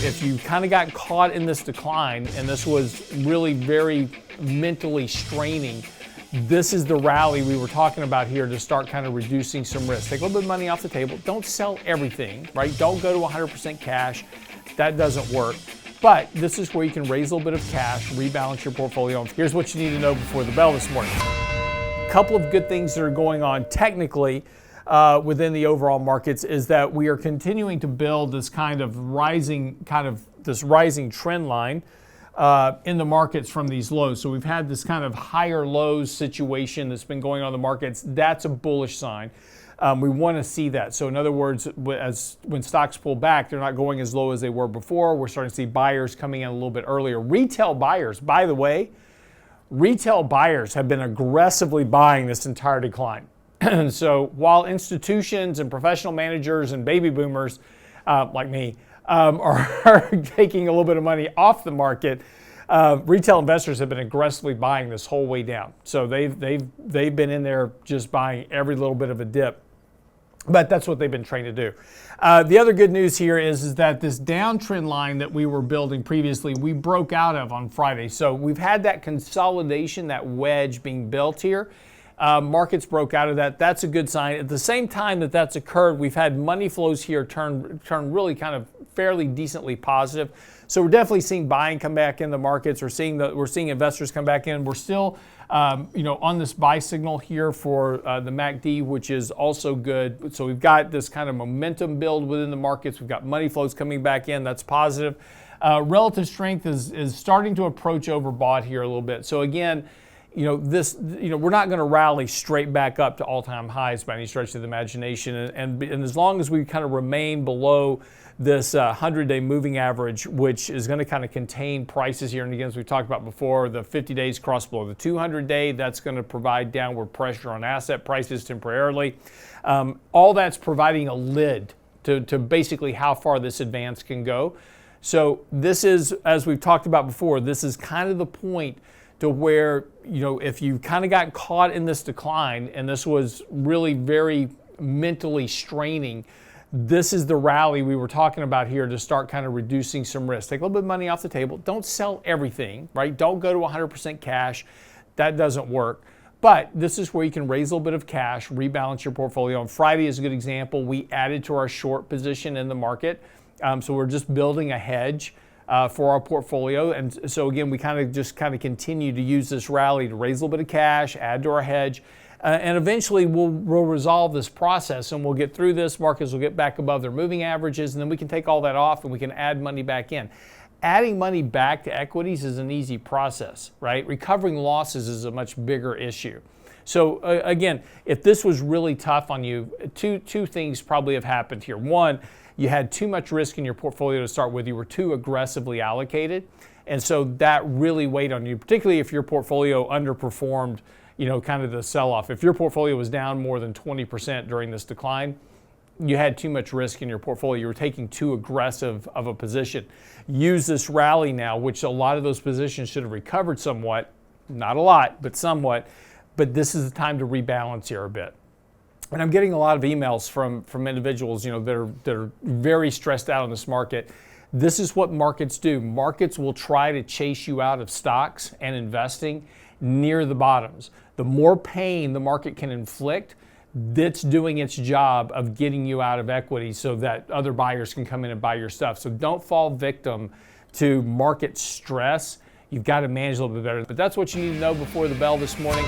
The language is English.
if you kind of got caught in this decline and this was really very mentally straining, this is the rally we were talking about here to start kind of reducing some risk. Take a little bit of money off the table. Don't sell everything, right? Don't go to 100% cash. That doesn't work. But this is where you can raise a little bit of cash, rebalance your portfolio. Here's what you need to know before the bell this morning. A couple of good things that are going on technically within the overall markets is that we are continuing to build this rising trend line in the markets from these lows. So we've had this kind of higher lows situation that's been going on in the markets. That's a bullish sign. We want to see that. So in other words, when stocks pull back, they're not going as low as they were before. We're starting to see buyers coming in a little bit earlier. Retail buyers, by the way, have been aggressively buying this entire decline. So while institutions and professional managers and baby boomers like me are taking a little bit of money off the market, retail investors have been aggressively buying this whole way down. So they've been in there just buying every little bit of a dip. But that's what they've been trained to do. The other good news here is that this downtrend line that we were building previously, we broke out of on Friday. So we've had that consolidation, that wedge being built here. Markets broke out of that. That's a good sign. At the same time that that's occurred, we've had money flows here turn really kind of fairly decently positive. So we're definitely seeing buying come back in the markets. We're seeing investors come back in. We're still on this buy signal here for the MACD, which is also good. So we've got this kind of momentum build within the markets. We've got money flows coming back in. That's positive. Relative strength is starting to approach overbought here a little bit. So again, we're not going to rally straight back up to all-time highs by any stretch of the imagination. And as long as we kind of remain below this 100-day moving average, which is going to kind of contain prices here. And again, as we've talked about before, the 50 days cross below the 200-day, that's going to provide downward pressure on asset prices temporarily. All that's providing a lid to basically how far this advance can go. So this is, as we've talked about before, this is kind of the point to where, if you kind of got caught in this decline and this was really very mentally straining, this is the rally we were talking about here to start kind of reducing some risk. Take a little bit of money off the table. Don't sell everything, right? Don't go to 100% cash. That doesn't work. But this is where you can raise a little bit of cash, rebalance your portfolio. On Friday is a good example. We added to our short position in the market. So we're just building a hedge for our portfolio. And so again, we kind of continue to use this rally to raise a little bit of cash, add to our hedge. And eventually we'll resolve this process and we'll get through this. Markets will get back above their moving averages, and then we can take all that off and we can add money back in. Adding money back to equities is an easy process, right? Recovering losses is a much bigger issue. So again, if this was really tough on you, two things probably have happened here. One, you had too much risk in your portfolio to start with. You were too aggressively allocated. And so that really weighed on you, particularly if your portfolio underperformed kind of the sell-off. If your portfolio was down more than 20% during this decline, you had too much risk in your portfolio. You were taking too aggressive of a position. Use this rally now, which a lot of those positions should have recovered somewhat, not a lot, but somewhat. But this is the time to rebalance here a bit. And I'm getting a lot of emails from individuals, that are very stressed out in this market. This is what markets do. Markets will try to chase you out of stocks and investing near the bottoms. The more pain the market can inflict, that's doing its job of getting you out of equity so that other buyers can come in and buy your stuff. So don't fall victim to market stress. You've got to manage a little bit better. But that's what you need to know before the bell this morning.